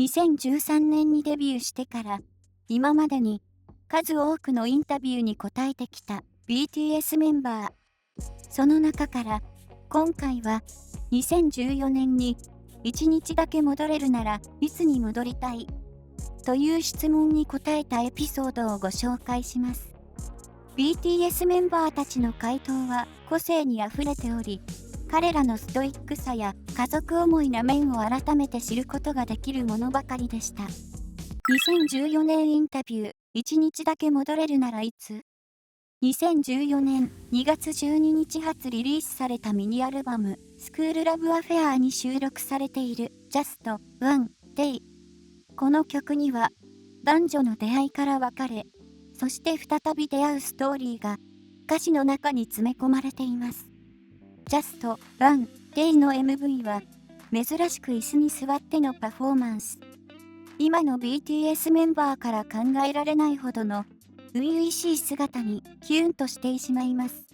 2013年にデビューしてから今までに数多くのインタビューに答えてきた BTS メンバー。その中から今回は2014年に1日だけ戻れるならいつに戻りたいという質問に答えたエピソードをご紹介します。BTS メンバーたちの回答は個性にあふれており、彼らのストイックさや家族思いな面を改めて知ることができるものばかりでした。2014年インタビュー、1日だけ戻れるならいつ？2014年2月12日発リリースされたミニアルバムスクールラブアフェアに収録されている Just One Day。この曲には男女の出会いから別れ、そして再び出会うストーリーが歌詞の中に詰め込まれています。Just One Day の MV は珍しく椅子に座ってのパフォーマンス。今の BTS メンバーから考えられないほどの初々しい姿にキュンとしてしまいます。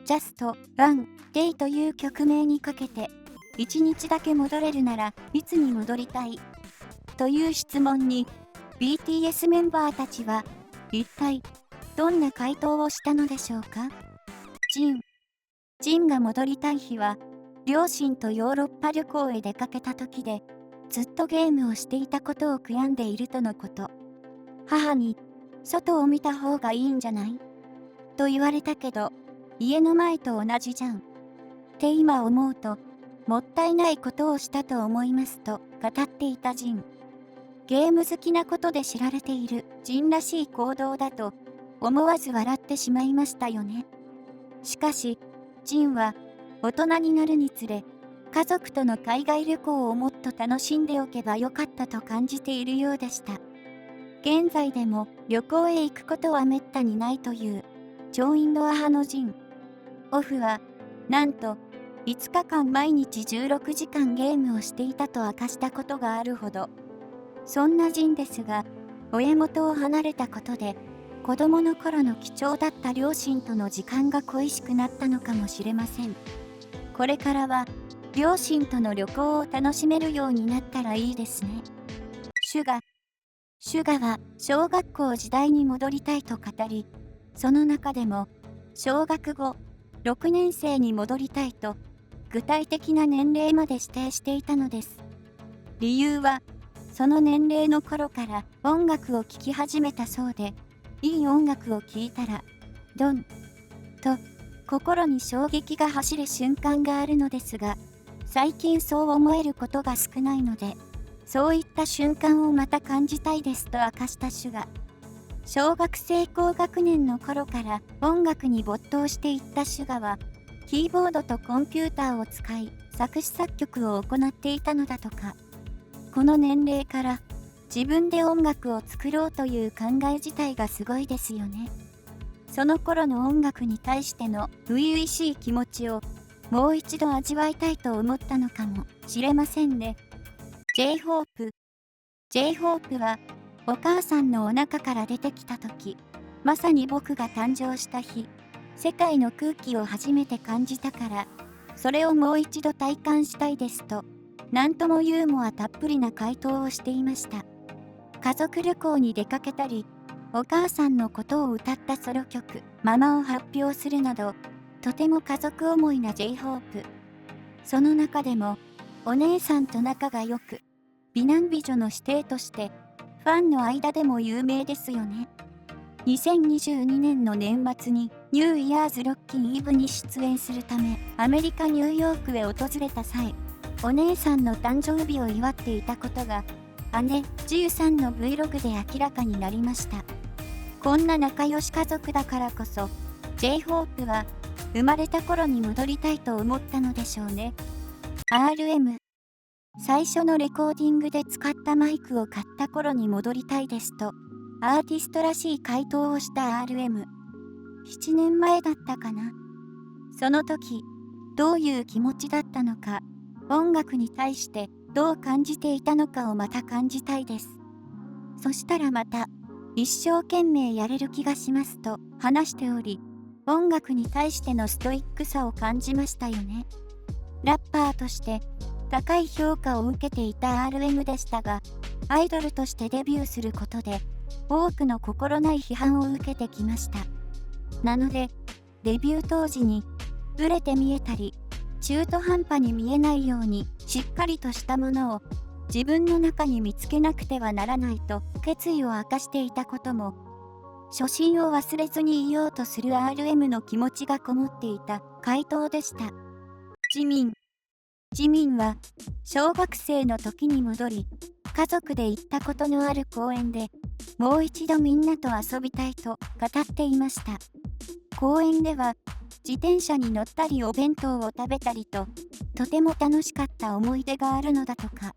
Just One Day という曲名にかけて、1日だけ戻れるならいつに戻りたいという質問に BTS メンバーたちは一体どんな回答をしたのでしょうか。ジンが戻りたい日は両親とヨーロッパ旅行へ出かけた時で、ずっとゲームをしていたことを悔やんでいるとのこと。母に外を見た方がいいんじゃないと言われたけど、家の前と同じじゃんって今思うともったいないことをしたと思いますと語っていたジン。ゲーム好きなことで知られているジンらしい行動だと思わず笑ってしまいましたよね。しかしジンは大人になるにつれ、家族との海外旅行をもっと楽しんでおけばよかったと感じているようでした。現在でも旅行へ行くことはめったにないという超インドア派のジン。オフはなんと5日間毎日16時間ゲームをしていたと明かしたことがあるほど。そんなジンですが、親元を離れたことで子供の頃の貴重だった両親との時間が恋しくなったのかもしれません。これからは両親との旅行を楽しめるようになったらいいですね。シュガは小学校時代に戻りたいと語り、その中でも小学後6年生に戻りたいと具体的な年齢まで指定していたのです。理由はその年齢の頃から音楽を聴き始めたそうで、いい音楽を聴いたらドンと心に衝撃が走る瞬間があるのですが、最近そう思えることが少ないので、そういった瞬間をまた感じたいですと明かしたシュガ。小学生高学年の頃から音楽に没頭していったシュガは、キーボードとコンピューターを使い作詞作曲を行っていたのだとか。この年齢から自分で音楽を作ろうという考え自体がすごいですよね。その頃の音楽に対しての初々しい気持ちをもう一度味わいたいと思ったのかもしれませんね。J-HOPE はお母さんのお腹から出てきた時、まさに僕が誕生した日、世界の空気を初めて感じたから、それをもう一度体感したいですと、なんともユーモアたっぷりな回答をしていました。家族旅行に出かけたり、お母さんのことを歌ったソロ曲「ママ」を発表するなど、とても家族思いな J-HOPE。その中でもお姉さんと仲が良く、美男美女の指定としてファンの間でも有名ですよね。2022年の年末にニューイヤーズロッキンイブに出演するためアメリカ・ニューヨークへ訪れた際、お姉さんの誕生日を祝っていたことが姉ジユさんの Vlog で明らかになりました。こんな仲良し家族だからこそ J-HOPE は生まれた頃に戻りたいと思ったのでしょうね。RM、最初のレコーディングで使ったマイクを買った頃に戻りたいですとアーティストらしい回答をした RM。 7年前だったかな。その時どういう気持ちだったのか、音楽に対してどう感じていたのかをまた感じたいです。そしたらまた一生懸命やれる気がしますと話しており、音楽に対してのストイックさを感じましたよね。ラッパーとして高い評価を受けていた RM でしたが、アイドルとしてデビューすることで多くの心ない批判を受けてきました。なのでデビュー当時にブレて見えたり中途半端に見えないようにしっかりとしたものを自分の中に見つけなくてはならないと決意を明かしていたことも、初心を忘れずにいようとする RM の気持ちがこもっていた回答でした。ジミンは小学生の時に戻り、家族で行ったことのある公園でもう一度みんなと遊びたいと語っていました。公園では自転車に乗ったりお弁当を食べたりと、とても楽しかった思い出があるのだとか。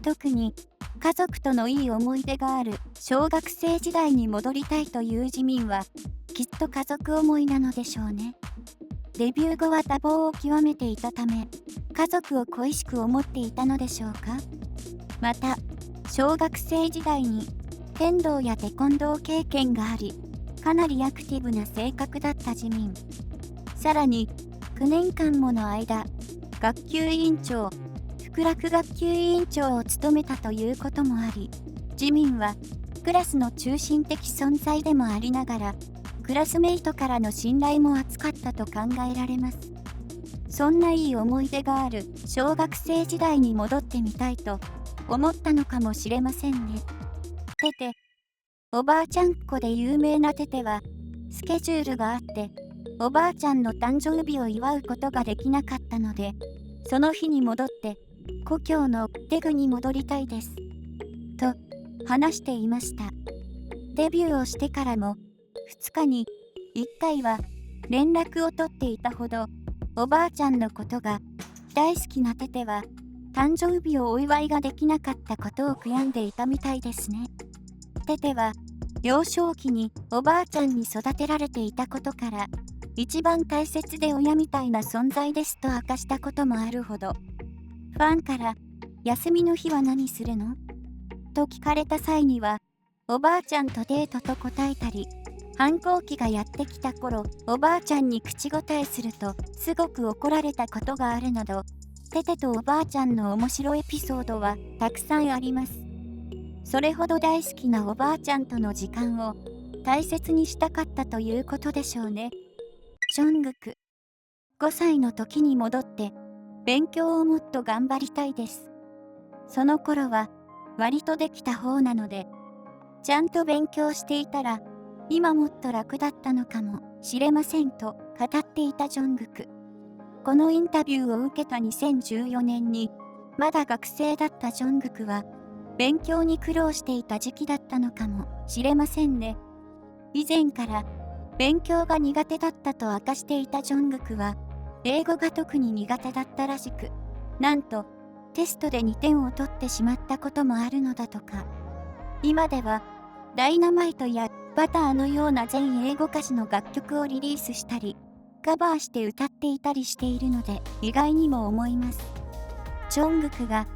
特に家族とのいい思い出がある小学生時代に戻りたいというジミンはきっと家族思いなのでしょうね。デビュー後は多忙を極めていたため、家族を恋しく思っていたのでしょうか。また小学生時代に剣道やテコンドー経験があり、かなりアクティブな性格だったジミン。さらに9年間もの間学級委員長、副学級委員長を務めたということもあり、ジミンはクラスの中心的存在でもありながら、クラスメイトからの信頼も厚かったと考えられます。そんないい思い出がある小学生時代に戻ってみたいと思ったのかもしれませんね。テテ、おばあちゃんっ子で有名なテテは、スケジュールがあって、おばあちゃんの誕生日を祝うことができなかったので、その日に戻って、故郷のテグに戻りたいです。と話していました。デビューをしてからも2日に1回は連絡を取っていたほどおばあちゃんのことが大好きなテテは誕生日をお祝いができなかったことを悔やんでいたみたいですね。テテは幼少期におばあちゃんに育てられていたことから一番大切で親みたいな存在ですと明かしたこともあるほど、ファンから休みの日は何するのと聞かれた際にはおばあちゃんとデートと答えたり、反抗期がやってきた頃おばあちゃんに口答えするとすごく怒られたことがあるなど、テテとおばあちゃんの面白いエピソードはたくさんあります。それほど大好きなおばあちゃんとの時間を大切にしたかったということでしょうね。ジョングク、5歳の時に戻って勉強をもっと頑張りたいです。その頃は割とできた方なので、ちゃんと勉強していたら今もっと楽だったのかもしれませんと語っていたジョングク。このインタビューを受けた2014年にまだ学生だったジョングクは勉強に苦労していた時期だったのかもしれませんね。以前から勉強が苦手だったと明かしていたジョングクは英語が特に苦手だったらしく、なんとテストで2点を取ってしまったこともあるのだとか。今ではダイナマイトやバターのような全英語歌詞の楽曲をリリースしたりカバーして歌っていたりしているので意外にも思います。ジョングクが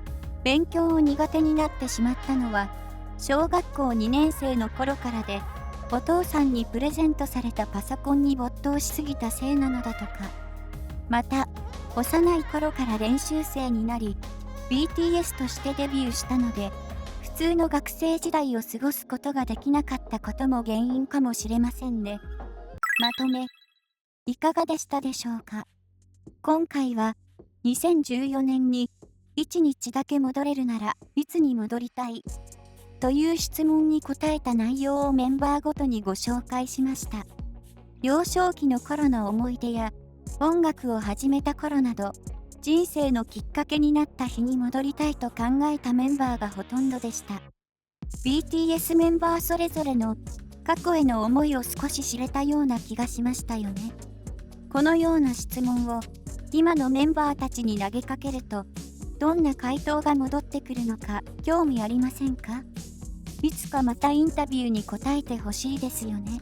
勉強を苦手になってしまったのは小学校2年生の頃からで、お父さんにプレゼントされたパソコンに没頭しすぎたせいなのだとか。また幼い頃から練習生になり BTS としてデビューしたので、普通の学生時代を過ごすことができなかったことも原因かもしれませんね。まとめ、いかがでしたでしょうか。今回は2014年に1日だけ戻れるならいつに戻りたいという質問に答えた内容をメンバーごとにご紹介しました。幼少期の頃の思い出や音楽を始めた頃など、人生のきっかけになった日に戻りたいと考えたメンバーがほとんどでした。BTS メンバーそれぞれの過去への思いを少し知れたような気がしましたよね。このような質問を今のメンバーたちに投げかけると、どんな回答が戻ってくるのか興味ありませんか？いつかまたインタビューに答えてほしいですよね。